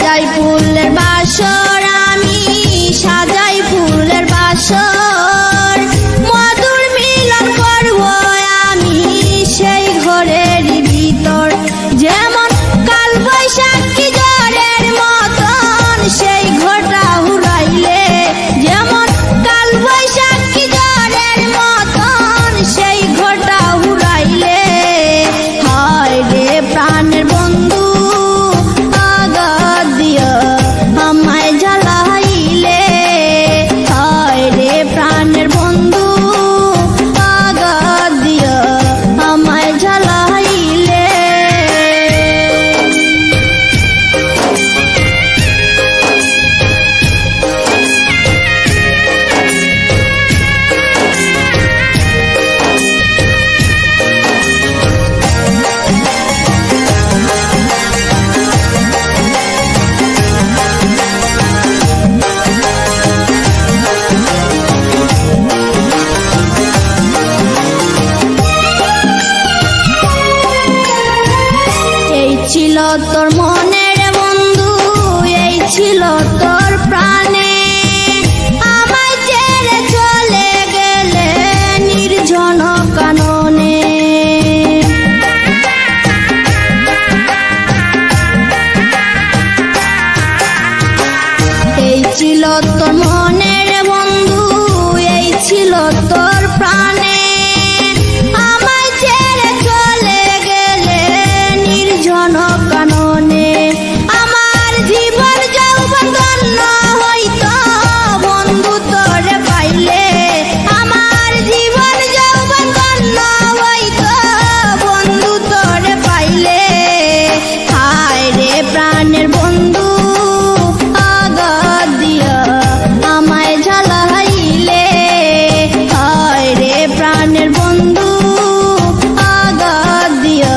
সাজাই ফুলের বাসর, আমি সাজাই ফুলের বাসর, মধুর মিলন করব আমি সেই ঘরের ভিতর। যেমন কাল বৈশাখী ঝড়ের মতন সেই ঘরটা উড়াইলে, যেমন কাল বৈশাখী ঝড়ের মতন সেই ঘরটা উড়াইলে, হায় রে প্রাণের বন্ধু আঘাত দিয়া আমায় জ্বালাইলে, হায় রে প্রাণের বন্ধু আঘাত দিয়া আমায় জ্বালাইলে। এই ছিল তোর মনের বন্ধু, এই ছিল তোর প্রাণে, আমায় ছেড়ে চলে গেলে নির্জন কাননে। এই ছিল তোর মনের বন্ধু, এই ছিল তোর প্রাণে, আমায় ছেড়ে চলে গেলে নির্জন কাননে। আমার জীবন যৌবন ধন্য হইত বন্ধু তোরে পাইলে, আমার জীবন যৌবন ধন্য হইত বন্ধু তোরে পাইলে, হায় রে প্রাণের বন্ধু আঘাত দিয়া আমায় জ্বালাইলে, হায় রে প্রাণের বন্ধু আঘাত দিয়া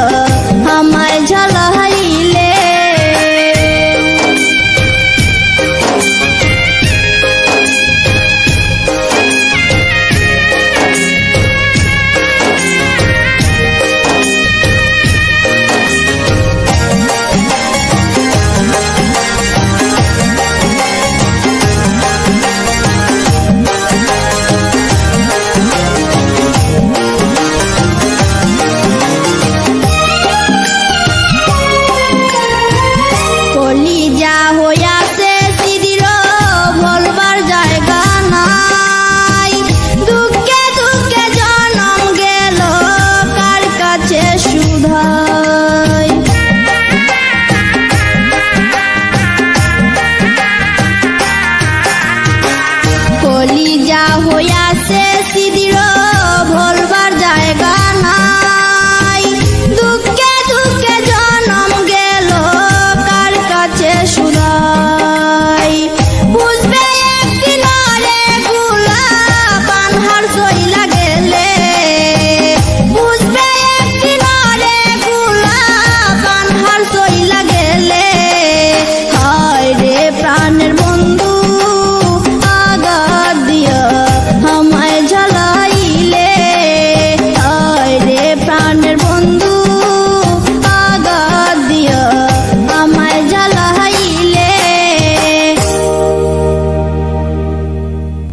আমায় জ্বালাইলে। কলিজা হইয়াছে সিদির বলবার জায়গা নাই, দুঃখে দুঃখে জনম গেল কার কাছে শুধাই। কলিজা হইয়াছে সিদির বলবার জায়গা নাই, দুঃখে দুঃখে জনম গেল কার কাছে শুধাই। বুঝবে একদিন রে গুলা পানহার চইলা গেলে, বুঝবে একদিন রে গুলা পানহার চইলা গেলে, হায় রে প্রাণের বন্ধু আঘাত দিয়া আমায় জ্বালাইলে, হায় রে প্রাণের বন্ধু